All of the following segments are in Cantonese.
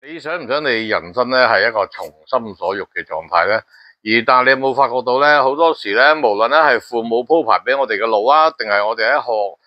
你想唔想你人生咧係一個從心所欲嘅狀態咧？但係你有冇發覺到咧？好多時咧，無論咧係父母鋪排俾我哋嘅路啊，定係我哋喺學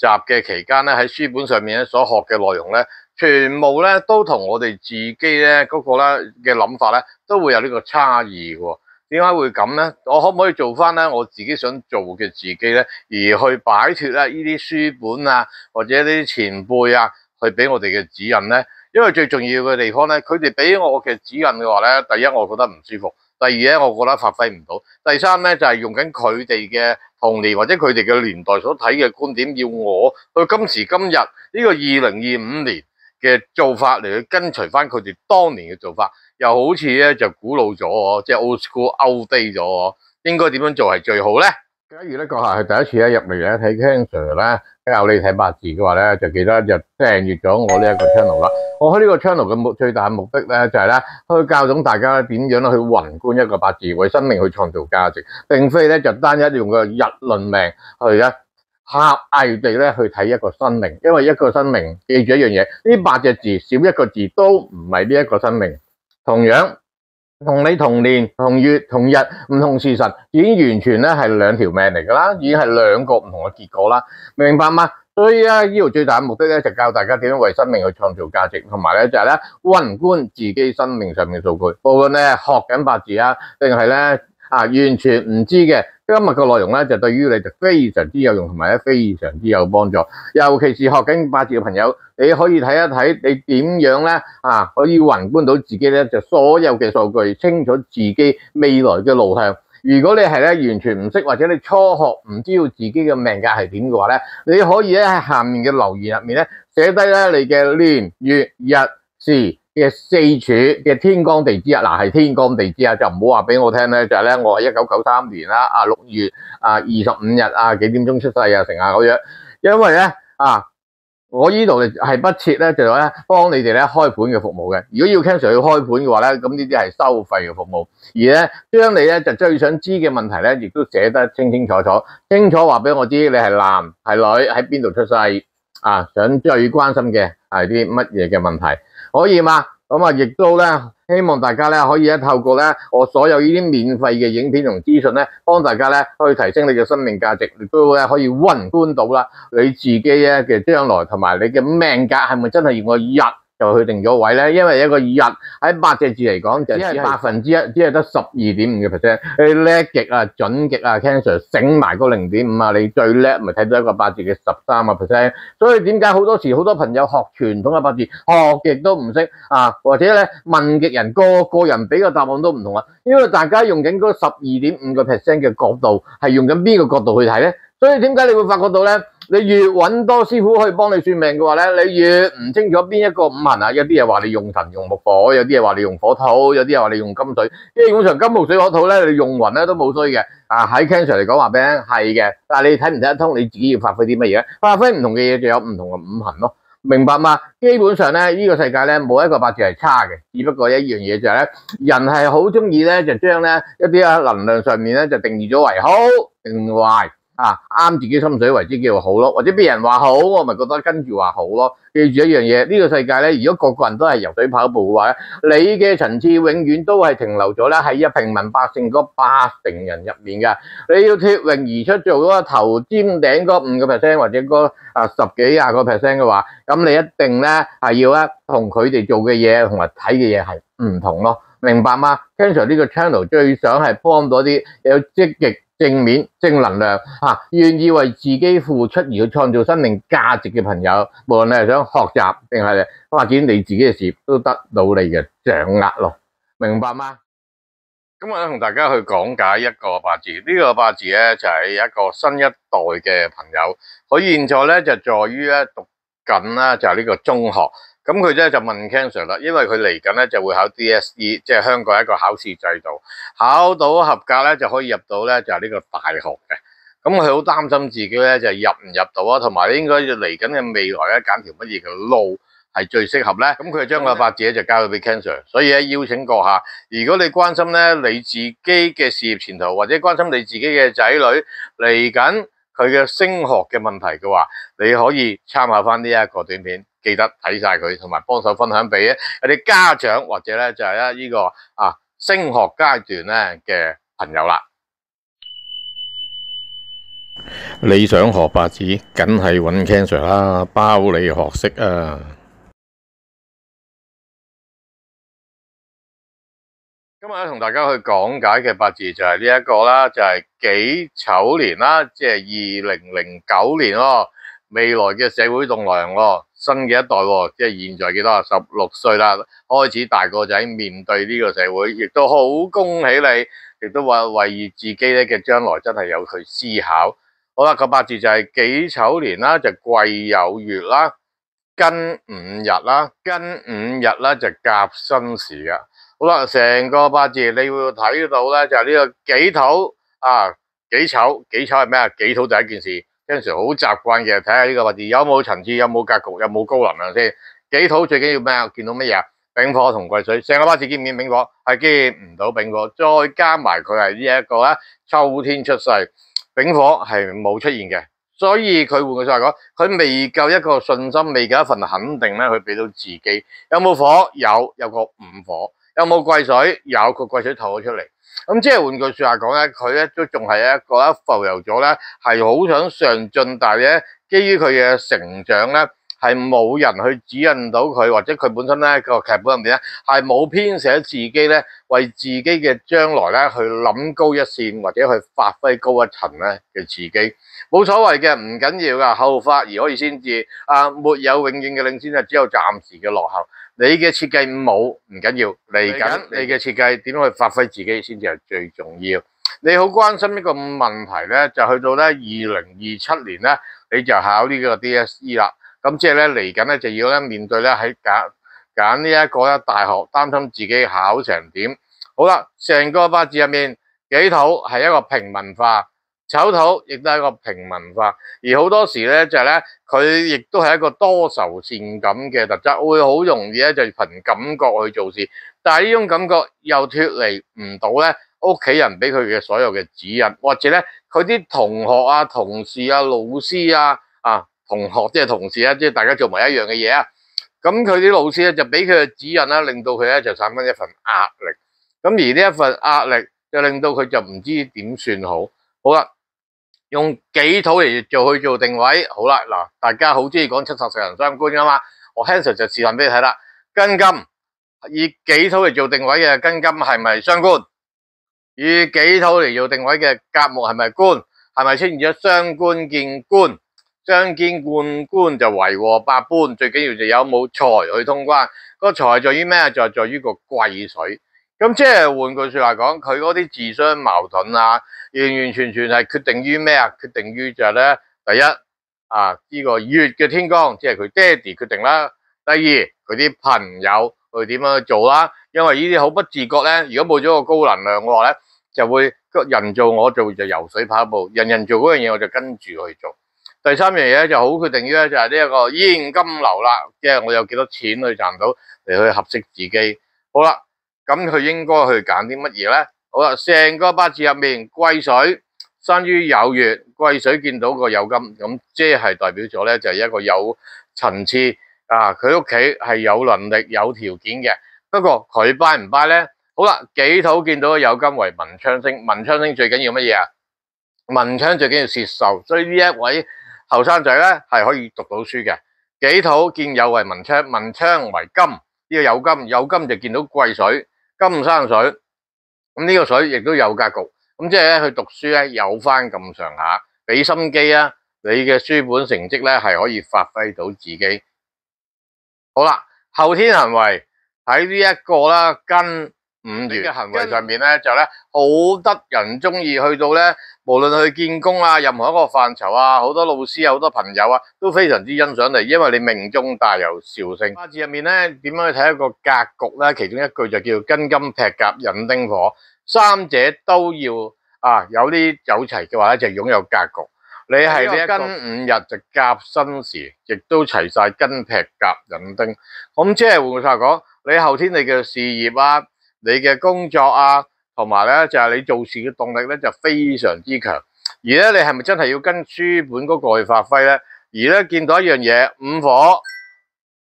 習嘅期間咧，喺書本上面咧所學嘅內容咧，全部咧都同我哋自己咧嗰個咧嘅諗法咧，都會有呢個差異嘅。點解會咁咧？我可唔可以做翻咧我自己想做嘅自己咧，而去擺脫咧呢啲書本啊，或者呢啲前輩啊，去俾我哋嘅指引咧？因為最重要嘅地方咧，佢哋俾我嘅指引嘅話咧，第一我覺得唔舒服，第二咧我覺得發揮唔到，第三咧就係用緊佢哋嘅童年或者佢哋嘅年代所睇嘅觀點，要我去今時今日呢個2025年嘅做法嚟去跟隨翻佢哋當年嘅做法，又好似咧就古老咗，即係 old school outdate 咗，應該點樣做係最好咧？假如咧閣下係第一次咧入嚟咧睇 Ken Sir 咧教你睇八字嘅話咧，就記得就訂閱咗我呢一個 channel 啦。我開呢個 channel 嘅最大目的咧就係咧去教懂大家點樣去宏觀一個八字，為生命去創造價值，並非咧就單一用個日論命去咧狹隘地咧去睇一個生命，因為一個生命記住一樣嘢，呢8隻字少一個字都唔係呢一個生命。同樣。同你同年同月同日唔同時辰，已經完全咧係兩條命嚟噶啦，已經係兩個唔同嘅結果啦，明白嗎？所以咧呢度最大嘅目的咧就教大家點樣為生命去創造價值，同埋咧就係咧宏觀自己生命上面嘅數據，無論咧學緊八字啊，定係咧完全唔知嘅，今日嘅內容咧就對於你就非常之有用，同埋咧非常之有幫助。尤其是學緊八字嘅朋友，你可以睇一睇你點樣咧可以宏觀到自己咧就所有嘅數據，清楚自己未來嘅路向。如果你係咧完全唔識，或者你初學唔知道自己嘅命格係點嘅話咧，你可以咧喺下面嘅留言入面咧寫低咧你嘅年月日時嘅四柱嘅天干地支啊，係天干地支啊，就唔好話俾我聽咧，就係咧我係1993年啦6月25日幾點鐘出世成咁樣，因為咧我呢度係不設咧就係咧幫你哋咧開盤嘅服務嘅。如果要 Ken Sir 去開盤嘅話咧，咁呢啲係收費嘅服務，而咧將你咧就最想知嘅問題咧，亦都寫得清清楚楚，清楚話俾我知你係男係女喺邊度出世想最關心嘅係啲乜嘢嘅問題，可以嘛？咁亦都咧希望大家咧可以咧透過咧我所有呢啲免費嘅影片同資訊咧，幫大家咧去提升你嘅生命價值，亦都咧可以宏觀到啦你自己咧嘅將來，同埋你嘅命格係咪真係用個日就去定咗位咧？因為一個日喺8隻字嚟講就只係1%，只係得12.5%。你叻極準極Ken Sir 醒埋個0.5你最叻咪睇到一個八字嘅13%。所以點解好多時好多朋友學傳統嘅八字學極都唔識或者咧問極人個人俾個答案都唔同因為大家用緊嗰12.5%嘅角度係用緊邊個角度去睇咧？所以點解你會發覺到咧？你越揾多師傅可以幫你算命嘅話咧，你越唔清楚邊一個五行有啲嘢話你用神用木火，有啲嘢話你用火土，有啲嘢話你用金水。基本上金木水火土咧，你用匀咧都冇衰嘅。喺 Ken Sir 嚟講話俾你聽係嘅，但係你睇唔睇得通，你自己要發揮啲乜嘢？發揮唔同嘅嘢就有唔同嘅五行咯，明白嗎？基本上咧呢個世界咧冇一個八字係差嘅，只不過一樣嘢就係咧，人係好中意咧就將咧一啲能量上面咧就定義咗為好定壞。啱自己心水為之叫好咯，或者別人話好，我咪覺得跟住話好咯。記住一樣嘢，呢個世界咧，如果個個人都係游水跑步嘅話咧，你嘅層次永遠都係停留咗咧喺一平民百姓嗰80%人入面嘅。你要脫穎而出做嗰個頭尖頂嗰5%或者嗰10幾20%嘅話，咁你一定咧係要咧同佢哋做嘅嘢同埋睇嘅嘢係唔同咯，明白嗎？Ken Sir 呢個 channel 最想係幫到啲有積極正面正能量願意為自己付出而去創造生命價值嘅朋友，無論你係想學習定係發展你自己嘅事業，都得到你嘅掌握咯，明白嗎？今日咧同大家去講解一個八字，呢個八字咧就係一個新一代嘅朋友，佢現在咧就在於咧讀緊啦，就係呢個中學。咁佢咧就問 Ken Sir 啦，因為佢嚟緊咧就會考 DSE， 即係香港一個考試制度，考到合格咧就可以入到咧就係呢個大學嘅。咁佢好擔心自己咧就入唔入到同埋應該要嚟緊嘅未來咧揀條乜嘢嘅路係最適合咧。咁佢就將個八字咧就交咗俾 Ken Sir，所以咧邀請閣下，如果你關心咧你自己嘅事業前途，或者關心你自己嘅仔女嚟緊佢嘅升學嘅問題嘅話，你可以參考翻呢一個短片。記得睇晒佢，同埋幫手分享俾一啲家長或者咧就係呢個升學階段咧嘅朋友啦。你想學八字，梗係揾 Ken Sir 啦，包你學識啊！今日咧同大家去講解嘅八字就係呢一個啦，就係己丑年啦，即係2009年喎，未來嘅社會棟樑喎，新嘅一代喎，即係現在幾多啊？16歲啦，開始大個仔面對呢個社會，亦都好恭喜你，亦都話為自己咧嘅將來真係有去思考。好啦，個八字就係己丑年啦，就癸酉月啦，庚午日啦，庚午日啦就甲申時噶。好啦，成個八字你會睇到咧，就係呢個己土己丑，己丑係咩啊？己土第一件事，經常好習慣嘅，睇下呢個八字有冇層次，有冇格局，有冇高能量先。己土最緊要咩啊？見到乜嘢啊？丙火同癸水，成個八字見唔見丙火？係見唔到丙火，再加埋佢係呢一個咧秋天出世。丙火係冇出現嘅，所以佢換句說話講，佢未夠一個信心，未夠一份肯定咧，去俾到自己。有冇火？有個午火。有冇癸水？有個癸水透咗出嚟。咁即係換句說話講咧，佢咧都仲係一個浮游咗咧，係好想上進，但係咧基於佢嘅成長咧，係冇人去指引到佢，或者佢本身咧個劇本入面咧係冇編寫自己咧為自己嘅將來咧去諗高一線，或者去發揮高一層咧嘅自己，冇所謂嘅，唔緊要噶，後發而可以先至沒有永遠嘅領先，就只有暫時嘅落後。你嘅設計冇唔緊要，嚟緊你嘅設計點樣去發揮自己先至係最重要。你好關心一個問題咧，就去到咧2027年咧，你就考呢個 DSE 啦。咁即係咧嚟緊咧就要咧面對咧喺揀呢一個咧大學，擔心自己考成點。好啦，成個八字入面，己土係一個平民化，丑土亦都係一個平民化，而好多時咧就係咧佢亦都係一個多愁善感嘅特質，會好容易咧就憑感覺去做事，但係呢種感覺又脫離唔到咧屋企人俾佢嘅所有嘅指引，或者咧佢啲同學啊、同事啊、老師啊、同學即係同事啊，即係大家做埋一樣嘅嘢啊，咁佢啲老師咧就俾佢嘅指引啦，令到佢咧就產生一份壓力，咁而呢一份壓力就令到佢就唔知點算好。好啦。用己土嚟做定位，好啦，嗱，大家好中意講七十四人相官噶嘛，我 Ken Sir 就示範俾你睇啦。庚金以己土嚟做定位嘅庚金係咪傷官？以己土嚟做定位嘅甲木係咪官？係咪出現咗傷官見官？相見貫官就為禍百般，最緊要就有冇財去通關。個財在於咩？就係在於個癸水。咁即係換句說話講，佢嗰啲自相矛盾啊，完完全全係決定於咩啊？決定於就係咧，第一呢個月嘅天光，即係佢爹哋決定啦。第二佢啲朋友去點樣去做啦？因為呢啲好不自覺咧，如果冇咗個高能量嘅話咧，就會人做我做就游水跑步，人人做嗰樣嘢我就跟住去做。第三樣嘢就好決定於咧，就係呢一個現金流啦，即係我有幾多錢去賺到嚟去合適自己。好啦。咁佢應該去揀啲乜嘢咧？好啦，成個八字入面，癸水生於酉月，癸水見到個酉金，咁即係代表咗咧，就係一個有層次佢屋企係有能力、有條件嘅。不過佢拜唔拜咧？好啦，己土見到個酉金為文昌星，文昌星最緊要乜嘢啊？文昌最緊要攝壽，所以呢一位後生仔咧係可以讀到書嘅。己土見酉為文昌，文昌為金，呢個酉金，酉金就見到癸水。金生水，咁呢個水亦都有格局，咁即係咧佢讀書咧有翻咁上下，俾心機啊，你嘅書本成績咧係可以發揮到自己。好啦，後天行為喺呢一個啦庚午月嘅行為上面咧就咧好得人中意，去到咧無論去見工啊，任何一個範疇啊，好多老師啊，好多朋友啊都非常之欣賞你，因為你命中帶有兆星。八字入面咧點樣去睇一個格局咧？其中一句就叫庚金劈甲引丁火，三者都要有啲有齊嘅話咧就擁有格局。你係呢一庚午日就甲申時，亦都齊晒庚劈甲引丁。咁即係換句話講，你後天你嘅事業啊，你嘅工作啊，同埋咧就係你做事嘅動力咧就非常之強。而咧你係咪真係要跟書本嗰個去發揮咧？而咧見到一樣嘢，午火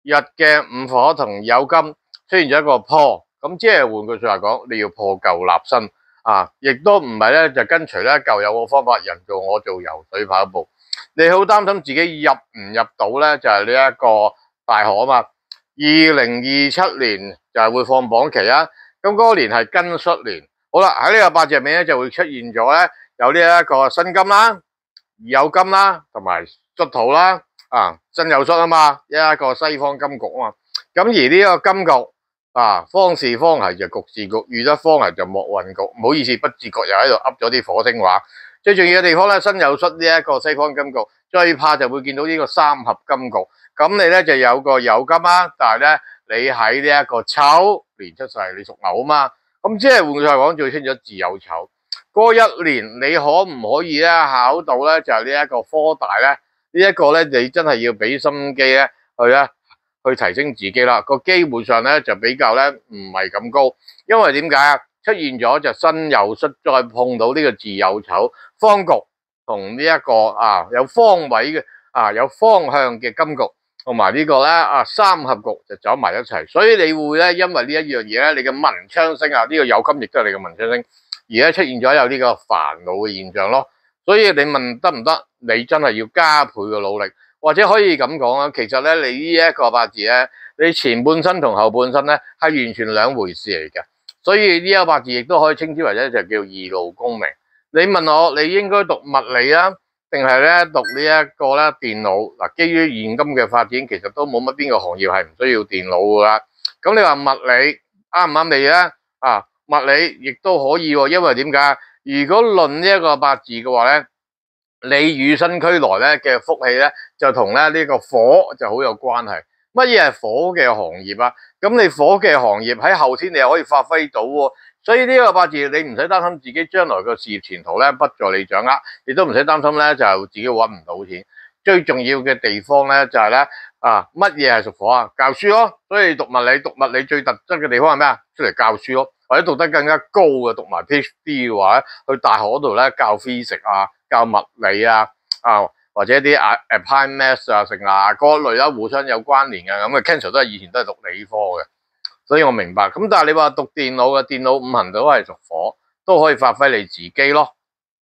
日嘅午火同酉金出現咗一個破，咁即係換句說話講，你要破舊立新啊，亦都唔係咧就跟隨咧舊有嘅方法，人做我做，游水跑步。你好擔心自己入唔入到咧，就係呢一個大學啊嘛。2027年就係會放榜期啊，咁嗰個年係庚戌年。好啦，喺呢個八字入面咧就會出現咗咧有呢一個辛金啦、酉金啦，同埋戌土啦。辛酉戌啊嘛，一個西方金局啊嘛。咁而呢個金局方是方係就局是局，遇得方係就莫運局。唔好意思，不自覺又喺度噏咗啲火星話。最重要嘅地方咧，辛酉戌呢一個西方金局，最怕就會見到呢個三合金局。咁你咧就有個酉金啦，但係咧你喺呢一個丑年出世，你屬牛啊嘛。咁即係換句話講，最清楚自有丑。嗰一年你可唔可以咧考到咧就係呢一個科大咧？呢一個咧你真係要俾心機咧去提升自己啦。個機會上咧就比較咧唔係咁高，因為點解啊？出現咗就辛酉戌，再碰到呢個自有丑方局同呢一個有方位嘅有方向嘅金局，同埋呢個咧三合局就走埋一齊，所以你會咧因為呢一樣嘢咧，你嘅文昌星呢個酉金亦都係你嘅文昌星，而家出現咗有呢個煩惱嘅現象咯。所以你問得唔得？你真係要加倍嘅努力，或者可以咁講啊。其實咧，你呢一個八字咧，你前半身同後半身咧係完全兩回事嚟嘅。所以呢一個八字亦都可以稱之為咧就叫二路功名。你問我，你應該讀物理啊，定係咧讀呢一個咧電腦？嗱，基於現今嘅發展，其實都冇乜邊個行業係唔需要電腦噶啦。咁你話物理啱唔啱你咧？物理亦都可以喎，因為點解？如果論呢一個八字嘅話咧，你與生俱來咧嘅福氣咧，就同咧呢個火就好有關係。乜嘢係火嘅行業啊？咁你火嘅行業喺後天你又可以發揮到喎。所以呢個八字你唔使擔心自己將來個事業前途咧不在你掌握，亦都唔使擔心咧就自己搵唔到錢。最重要嘅地方咧就係咧乜嘢係屬火啊？教書咯。所以讀物理最特質嘅地方係咩啊？出嚟教書咯。或者讀得更加高嘅，讀埋 PhD 嘅話咧，去大學嗰度咧教 physics 教物理或者啲applied maths成嗰類啦，互相有關聯嘅。咁Cancer 以前都係讀理科嘅，所以我明白。咁但係你話讀電腦嘅，電腦五行都係屬火，都可以發揮你自己咯。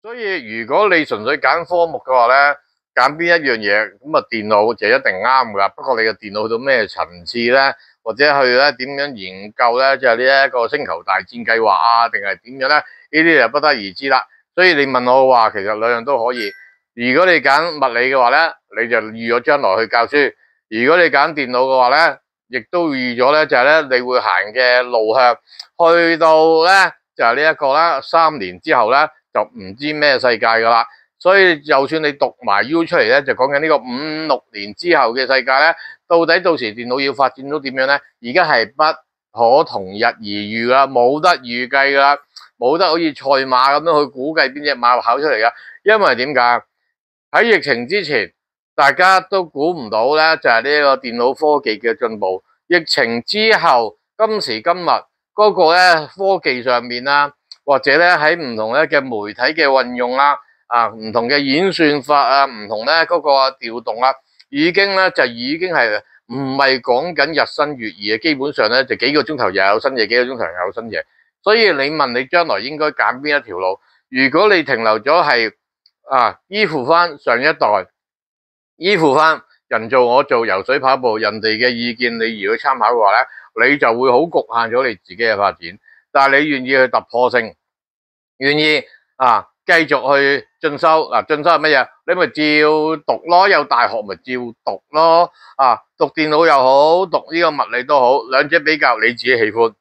所以如果你純粹揀科目嘅話咧，揀邊一樣嘢，咁電腦就一定啱噶啦。不過你嘅電腦去到咩層次咧？或者去咧點樣研究咧，就係呢一個星球大戰計劃定係點樣咧？呢啲就不得而知啦。所以你問我話，其實兩樣都可以。如果你揀物理嘅話咧，你就預咗將來去教書；如果你揀電腦嘅話咧，亦都預咗咧就係咧你會行嘅路向，去到咧就係呢一個啦。3年之後咧就唔知咩世界噶啦。所以就算你讀埋 U 出嚟咧，就講緊呢個5、6年之後嘅世界咧，到底到時電腦要發展到點樣咧？而家係不可同日而語啦，冇得預計噶啦，冇得好似賽馬咁樣去估計邊隻馬跑出嚟噶。因為點解？喺疫情之前，大家都估唔到咧，就係呢個電腦科技嘅進步。疫情之後，今時今日嗰個咧科技上面或者咧喺唔同咧嘅媒體嘅運用唔同嘅演算法唔同咧嗰個調動已經係唔係講緊日新月異嘅，基本上咧就幾個鐘頭又有新嘢，幾個鐘頭又有新嘢。所以你問你將來應該揀邊一條路？如果你停留咗係依附翻上一代，依附翻人做我做，游水跑步，人哋嘅意見你如果參考嘅話咧，你就會好局限咗你自己嘅發展。但係你願意去突破性，願意繼續去進修。進修係乜嘢？你咪照讀咯，有大學咪照讀咯。讀電腦又好，讀呢個物理都好，兩者比較你自己喜歡。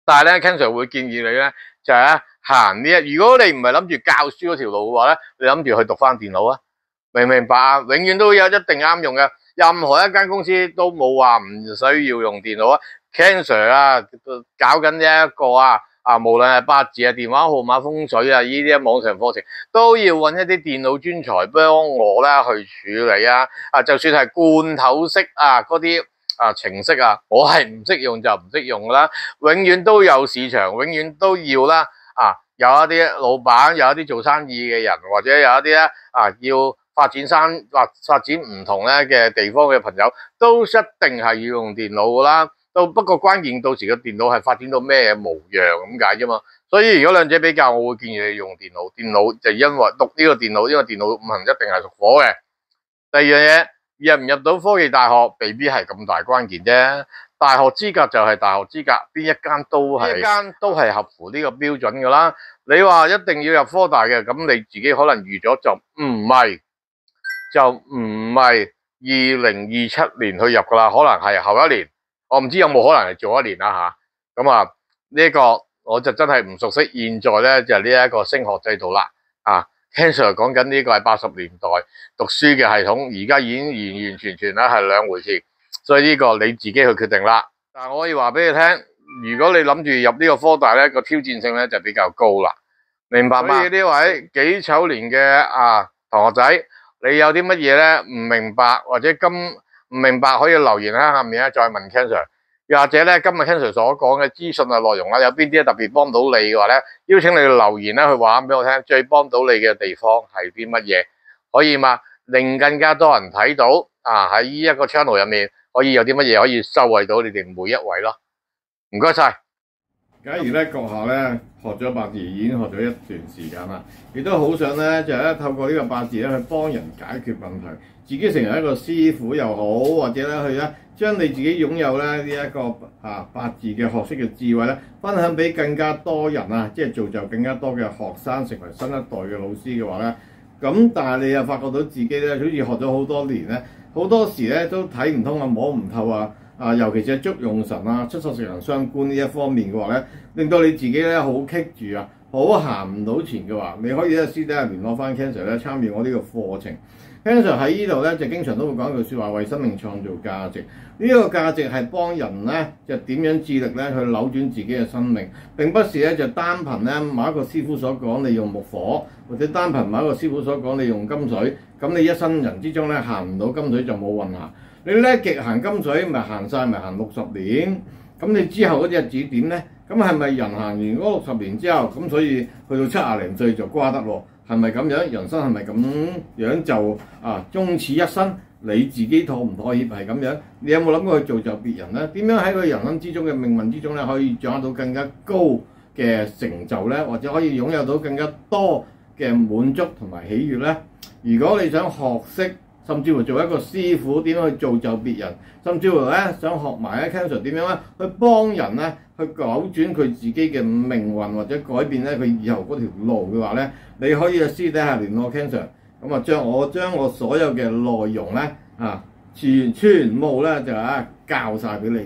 但係咧 Cancer 會建議你咧，就係行呢如果你唔係諗住教書嗰條路嘅話咧，你諗住去讀翻電腦明唔明白永遠都有一定啱用嘅，任何一間公司都冇話唔需要用電腦Cancer 搞緊呢一個無論係八字電話號碼、風水呢啲網上課程，都要揾一啲電腦專才幫我去處理就算係罐頭式嗰啲程式我係唔識用就唔識用啦，永遠都有市場，永遠都要有一啲老闆，有一啲做生意嘅人，或者有一啲要發展唔同咧嘅地方嘅朋友，都一定係要用電腦噶啦。不過關鍵到時個電腦係發展到咩模樣咁解啫嘛。所以如果兩者比較，我會建議你用電腦。電腦就因為讀呢個電腦，因為電腦五行一定係屬火嘅。第二樣嘢，入唔入到科技大學，未必係咁大關鍵啫。大學資格就係大學資格，邊一間都係合乎呢個標準噶啦。你話一定要入科大嘅，咁你自己可能預咗就唔係2027年去入噶啦，可能係後一年。我唔知有冇可能係做一年啦吓。咁啊呢個我就真係唔熟悉。現在咧就呢一個升學制度啦。Ken Sir 講緊呢個係80年代讀書嘅系統，而家已經完完全全咧係兩回事。所以呢個你自己去決定啦。但係我可以話俾你聽，如果你諗住入呢個科大咧，個挑戰性咧就比較高啦。明白嗎？所以呢位己丑年嘅同學仔，你有啲乜嘢咧唔明白或者唔明白，可以留言喺下面咧再問 Ken Sir。又或者咧今日 Ken Sir 所講嘅資訊內容有邊啲特別幫到你嘅話咧，邀請你留言咧去話俾我聽，最幫到你嘅地方係啲乜嘢，可以嘛？令更加多人睇到喺呢一個 channel 入面，可以有啲乜嘢可以受惠到你哋每一位咯。唔該晒。假如咧閣下咧學咗八字已經學咗一段時間啦，亦都好想咧就係咧透過呢個八字咧去幫人解決問題，自己成為一個師傅又好，或者咧去咧將你自己擁有咧呢一個八字嘅學識嘅智慧咧，分享俾更加多人即係造就更加多嘅學生成為新一代嘅老師嘅話咧，咁但係你又發覺到自己咧好似學咗好多年咧，好多時咧都睇唔通摸唔透尤其是係祝用神七十四行相關呢一方面嘅話咧，令到你自己咧好棘住好行唔到前嘅話，你可以咧私底下聯絡翻 Ken Sir 咧參與我呢個課程。Ken Sir 喺呢度咧就經常都會講一句説話，為生命創造價值。呢個價值係幫人咧就點樣致力咧去扭轉自己嘅生命，並不是咧就單憑咧某一個師傅所講你用木火，或者單憑某一個師傅所講你用金水，咁你一生人之中咧行唔到金水就冇運行。你叻極行金水，咪行晒咪行60年，咁你之後嗰啲日子點咧？咁係咪人行完嗰60年之後，咁所以去到70零歲就瓜得咯？係咪咁樣？人生係咪咁樣就終此一生？你自己妥唔妥協係咁樣？你有冇諗過去造就別人咧？點樣喺佢人生之中嘅命運之中咧，可以掌握到更加高嘅成就咧？或者可以擁有到更加多嘅滿足同埋喜悅咧？如果你想學識，甚至乎做一個師傅點樣去造就別人，甚至乎咧想學埋Ken Sir點樣咧去幫人咧去扭轉佢自己嘅命運，或者改變咧佢以後嗰條路嘅話咧，你可以喺私底下聯絡Ken Sir，咁將我所有嘅內容咧全部咧就教晒俾你，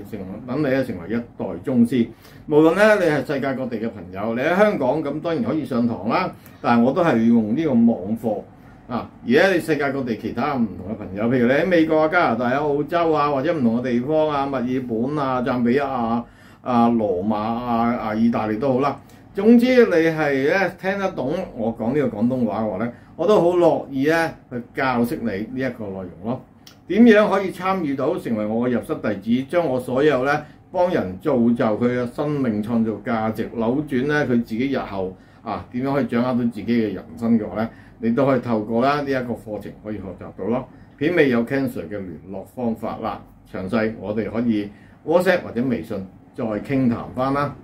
等你咧成為一代宗師。無論咧你係世界各地嘅朋友，你喺香港咁當然可以上堂啦，但係我都係用呢個網課。而家你世界各地其他唔同嘅朋友，譬如你喺美國加拿大澳洲或者唔同嘅地方墨爾本贊比亞羅馬意大利都好啦。總之你係咧聽得懂我講呢個廣東話嘅話咧，我都好樂意咧去教識你呢一個內容咯。點樣可以參與到成為我嘅入室弟子，將我所有咧幫人造就佢嘅生命創造價值，扭轉咧佢自己日後點樣可以掌握到自己嘅人生嘅話咧，你都可以透過呢一個課程可以學習到咯。片尾有 Ken Sir 嘅聯絡方法啦，詳細我哋可以 WhatsApp 或者微信再傾談翻啦。